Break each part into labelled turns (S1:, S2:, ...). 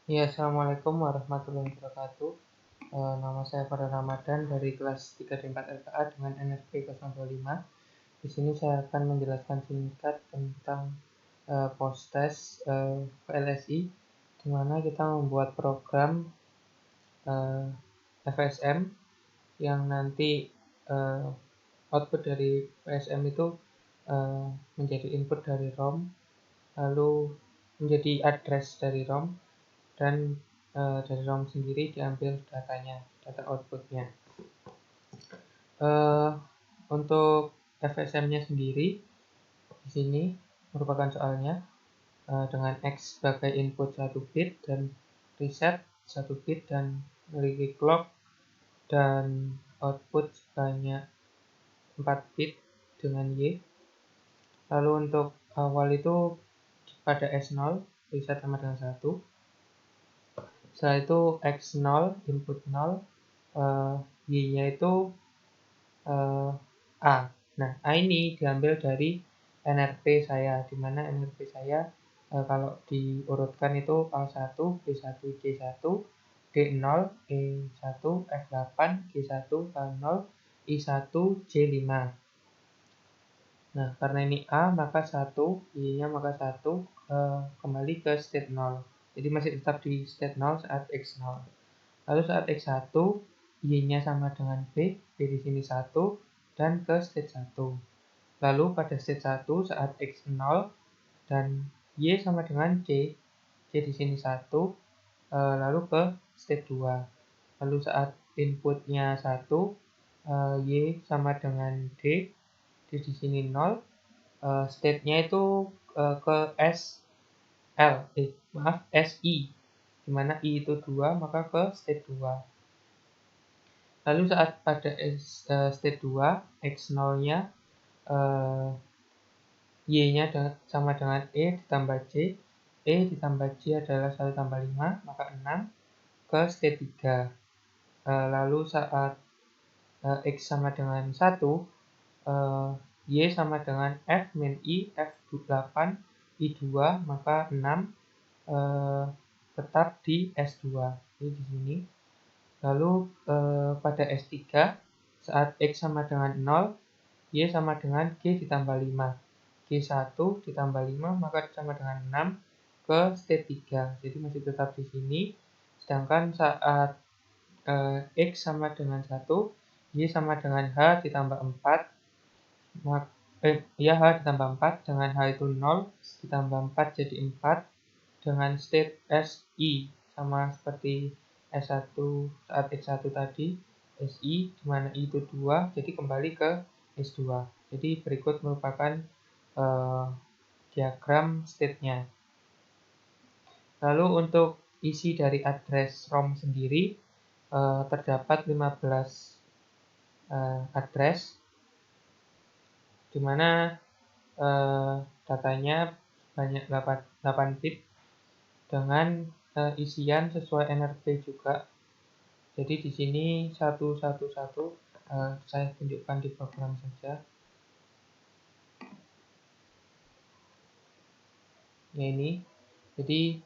S1: Ya, Assalamualaikum warahmatullahi wabarakatuh. Nama saya Farhan Ramadan dari kelas 3 dan 4 LKA dengan NRP 025. Di sini saya akan menjelaskan singkat tentang post-test VLSI, di mana kita membuat program FSM yang nanti output dari FSM itu menjadi input dari ROM, lalu menjadi address dari ROM, dan dari ROM sendiri diambil datanya, data outputnya. Untuk FSM-nya sendiri di sini merupakan soalnya dengan X sebagai input 1 bit dan reset 1 bit dan memiliki clock dan output sebanyak 4 bit dengan Y. Lalu untuk awal itu pada S0 reset sama dengan 1. Setelah itu X0 input 0, Y-nya itu A. Nah, A ini diambil dari NRP saya, di mana NRP saya kalau diurutkan itu A1, B1, C1, D0, E1, F8, G1, K0, I1, J5. Nah, karena ini A, maka 1, Y-nya maka 1, kembali ke state 0. Jadi masih tetap di state 0 saat X0. Lalu saat X1, Y-nya sama dengan B di sini 1, dan ke state 1. Lalu pada state 1 saat X0 dan Y sama dengan C di sini 1, lalu ke state 2. Lalu saat inputnya 1, Y sama dengan D, di sini 0, state-nya itu ke SI, di mana I itu 2, maka ke state 2. Lalu saat pada state 2, X0-nya Y-nya sama dengan E ditambah C. E ditambah C adalah 1 tambah 5, maka 6, ke state 3. Lalu saat X sama dengan 1, Y sama dengan F min I, F8, I2, maka 6, tetap di S2. Jadi di sini. Lalu pada S3, saat X sama dengan 0, Y sama dengan G ditambah 5. G1 ditambah 5, maka sama dengan 6, ke state 3. Jadi masih tetap di sini. Sedangkan saat X sama dengan 1, Y sama dengan H ditambah 4, H ditambah 4, dengan H itu 0, ditambah 4 jadi 4, dengan state SI, sama seperti S1 saat X1 tadi, SI, di mana I itu 2, jadi kembali ke S2. Jadi berikut merupakan diagram state-nya. Lalu untuk isi dari address ROM sendiri, terdapat 15 address, di mana datanya banyak 8 bit dengan isian sesuai NRP juga. Jadi di sini satu-satu saya tunjukkan di program saja. Ya ini. Jadi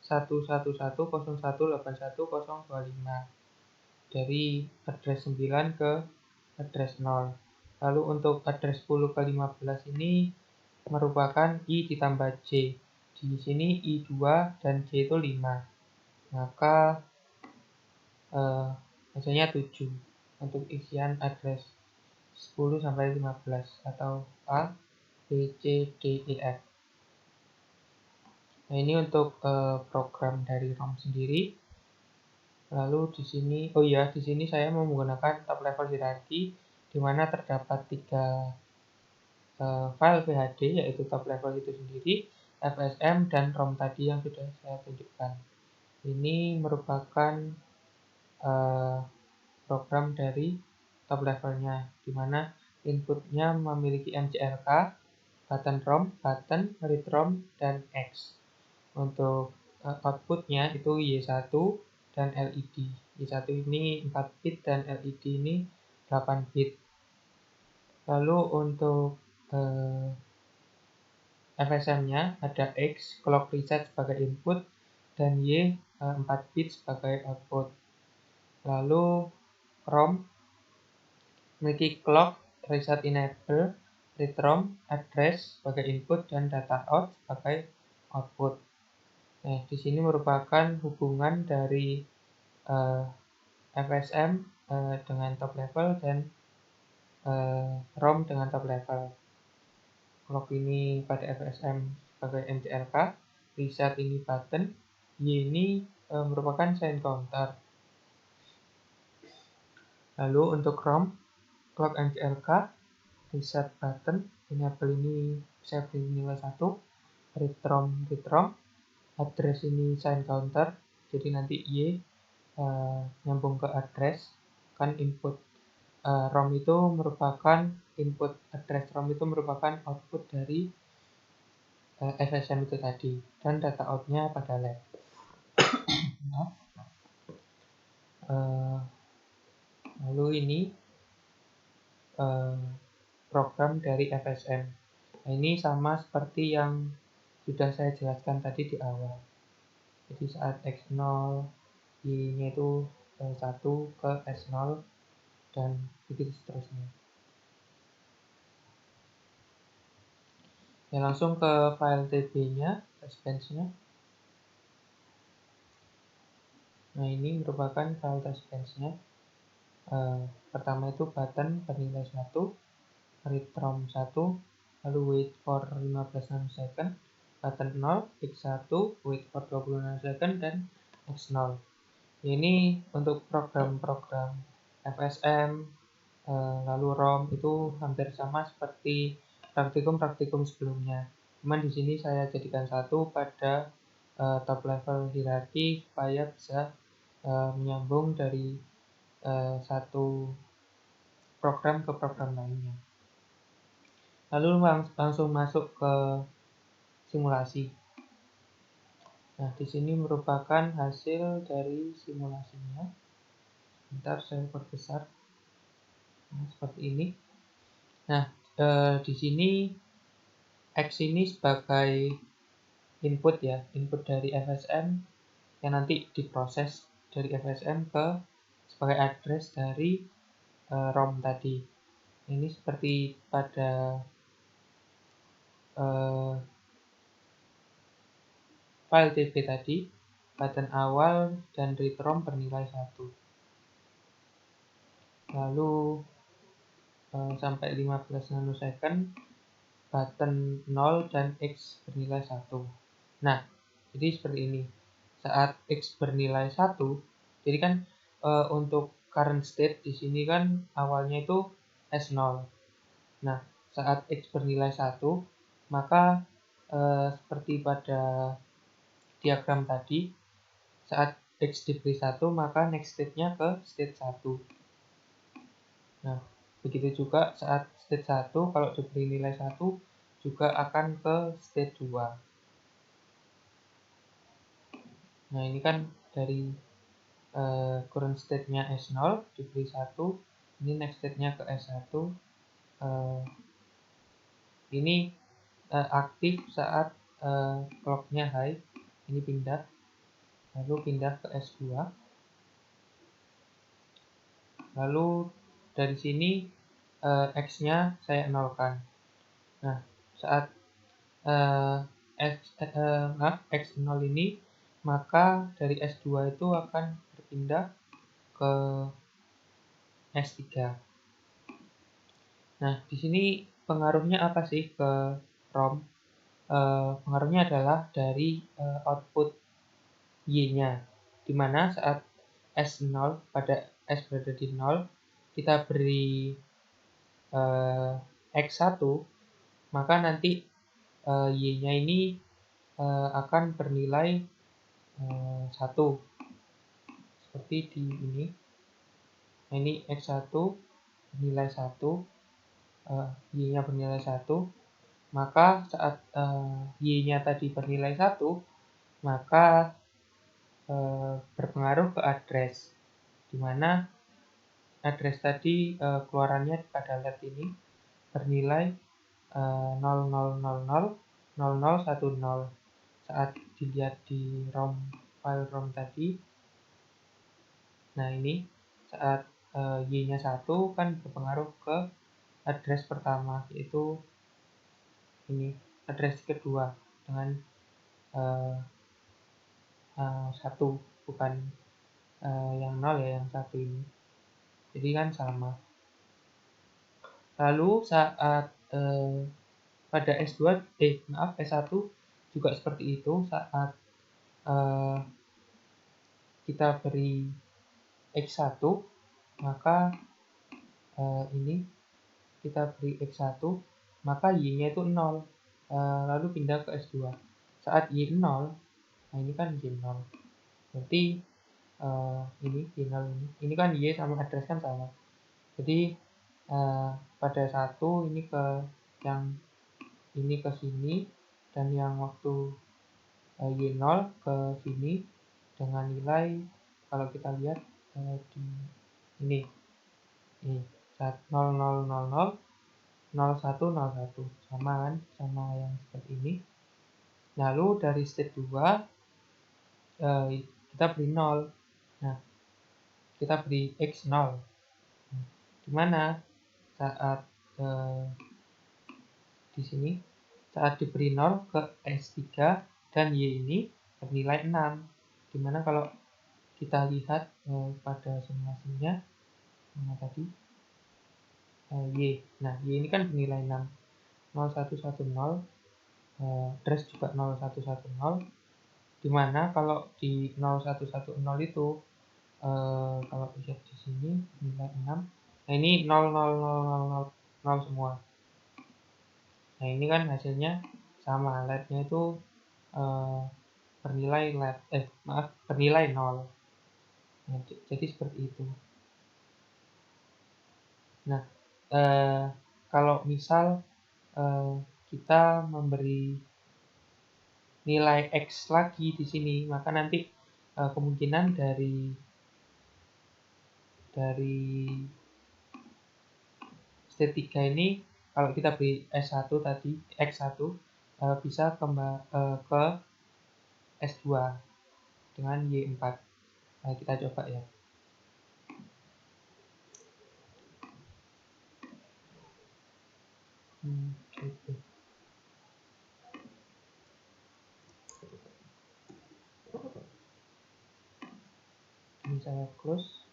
S1: 111018125 dari address 9 ke address 0. Lalu untuk address 10 ke 15 ini merupakan I ditambah J. Di sini I2 dan J itu 5. Maka hasilnya 7 untuk isian address 10 sampai 15 atau A, B, C, D, E, F. Nah, ini untuk program dari ROM sendiri. Lalu di sini, di sini saya menggunakan top level hierarchy, di mana terdapat 3 file PHD, yaitu top level itu sendiri, FSM, dan ROM tadi yang sudah saya tunjukkan. Ini merupakan program dari top levelnya, di mana inputnya memiliki MCLK, button ROM, button, read ROM, dan X. Untuk outputnya itu Y1 dan LED. Y1 ini 4 bit dan LED ini 8 bit. Lalu untuk FSM-nya ada X, clock reset sebagai input, dan Y 4 bit sebagai output. Lalu ROM memiliki clock, reset enable, read ROM, address sebagai input dan data out sebagai output. Nah, di sini merupakan hubungan dari FSM dengan top level dan ROM dengan top level. Clock ini pada FSM sebagai MCLK, reset ini button, Y ini merupakan sign counter. Lalu untuk ROM, clock MCLK, reset button, enable ini bisa beri nilai 1, read ROM, address ini sign counter, jadi nanti Y nyambung ke address, kan input ROM itu merupakan input, address ROM itu merupakan output dari FSM itu tadi, dan data outnya pada lab. Lalu ini program dari FSM. Nah, ini sama seperti yang sudah saya jelaskan tadi di awal. Jadi saat X0, Y-nya itu 1 ke S0, dan begitu seterusnya. Ya, langsung ke file TB-nya, test-bench-nya. Nah, ini merupakan file test-bench-nya. Pertama itu button bernilai 1, read ROM 1, lalu wait for 15 nanosecond, button 0, X1, wait for 20 nanosecond, dan X0. Ini untuk program-program FSM, lalu ROM itu hampir sama seperti praktikum-praktikum sebelumnya. Cuman di sini saya jadikan satu pada top level hierarki supaya bisa menyambung dari satu program ke program lainnya. Lalu langsung masuk ke simulasi. Nah, di sini merupakan hasil dari simulasinya. Bentar saya perbesar. Nah, seperti ini. Nah, di sini X ini sebagai input ya, input dari FSM yang nanti diproses dari FSM ke sebagai address dari ROM tadi. Ini seperti pada file TB tadi, button awal dan read ROM bernilai 1. Lalu sampai 15 nanosecond, button 0 dan X bernilai 1. Nah, jadi seperti ini. Saat X bernilai 1, jadi kan untuk current state di sini kan awalnya itu S0. Nah, saat X bernilai 1, maka seperti pada diagram tadi, saat X diberi 1, maka next state-nya ke state 1. Nah, begitu juga saat state 1, kalau diberi nilai 1, juga akan ke state 2. Nah, ini kan dari current state-nya S0 diberi 1, ini next state-nya ke S1. Ini aktif saat clock-nya high, ini pindah, lalu pindah ke S2. Lalu dari sini X-nya saya nolkan. Nah, saat X0 ini, maka dari S2 itu akan berpindah ke S3. Nah, di sini pengaruhnya apa sih ke ROM? Pengaruhnya adalah dari output Y-nya, dimana saat S0 pada S berada di 0, kita beri X1, maka nanti Y-nya ini akan bernilai 1, seperti di ini. Nah, ini X1 bernilai 1, Y-nya bernilai 1, maka saat Y-nya tadi bernilai 1, maka berpengaruh ke address, dimana address tadi keluarannya pada lab ini bernilai 00000010. Saat dilihat di ROM file ROM tadi. Nah, ini saat Y-nya 1 kan berpengaruh ke address pertama, yaitu ini address kedua dengan 1, bukan yang 0 ya, yang 1 ini. Jadi kan sama. Lalu saat pada S1 juga seperti itu. Saat kita beri X1, maka ini kita beri X1, maka Y-nya itu 0, lalu pindah ke S2. Saat Y 0, nah ini kan Y 0, berarti ini Y 0 ini kan Y sama address kan sama. Jadi pada 1 ini ke yang ini ke sini, dan yang waktu Y0 ke sini dengan nilai, kalau kita lihat di ini 0 0 0 0 0 1 0 1, sama kan, sama yang seperti ini. Lalu dari state 2 kita beri 0. Nah, kita beri X0. Dimana saat di sini saat diberi 0 ke S3 dan Y ini bernilai 6. Dimana kalau kita lihat pada simulasinya tadi Y. Nah, Y ini kan bernilai 6. 0110, address juga 0110. Dimana kalau di 0110 itu kalau lihat di sini nilai 6. Nah, ini 0 0 0 0 0 0 semua. Nah, ini kan hasilnya sama, LED-nya itu bernilai bernilai 0. Nah, jadi seperti itu. Nah, kalau misal kita memberi nilai X lagi di sini, maka nanti kemungkinan dari state 3 ini, kalau kita beri S1 tadi, X1 bisa ke S2 dengan Y4. Nah, kita coba ya. Gitu. Ini saya close.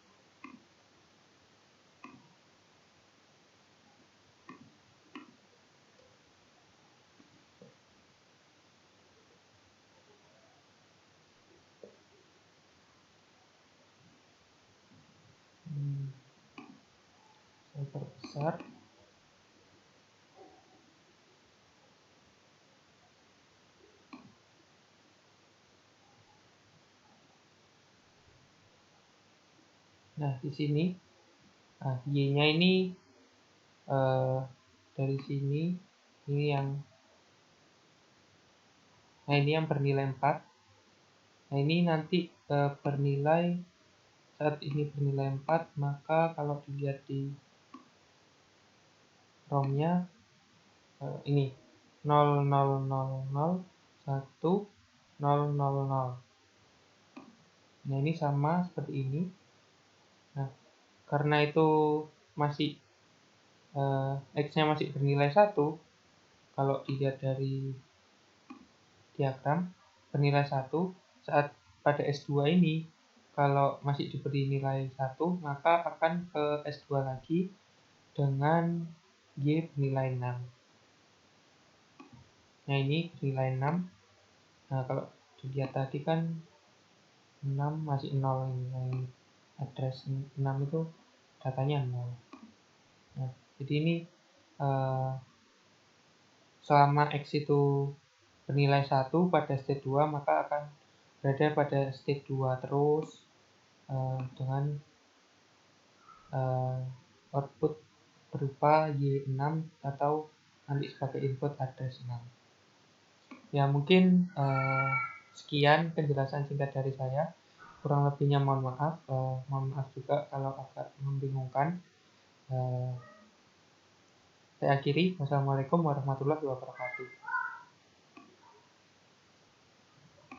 S1: Saya perbesar. Nah, di sini Y-nya ini dari sini ini yang ini yang bernilai 4. Nah, ini nanti bernilai, saat ini bernilai 4, maka kalau dilihat di ROM-nya ini 0 0 0 0 1 0 0 0. Nah, ini sama seperti ini. Nah, karena itu masih X-nya masih bernilai 1, kalau dilihat dari diagram bernilai 1, saat pada S2 ini kalau masih diberi nilai 1, maka akan ke S2 lagi dengan Y bernilai 6. Nah, ini bernilai 6. Nah, kalau dilihat tadi kan 6 masih 0 ini. Nah, ini address 6 itu datanya 0. Nah, jadi ini selama X itu bernilai 1 pada state 2, maka akan berada pada state 2 terus dengan output berupa Y6 atau nanti sebagai input address 6. Ya, mungkin sekian penjelasan singkat dari saya. Kurang lebihnya mohon maaf. Mohon maaf juga kalau agak membingungkan. Saya akhiri. Wassalamualaikum warahmatullahi wabarakatuh.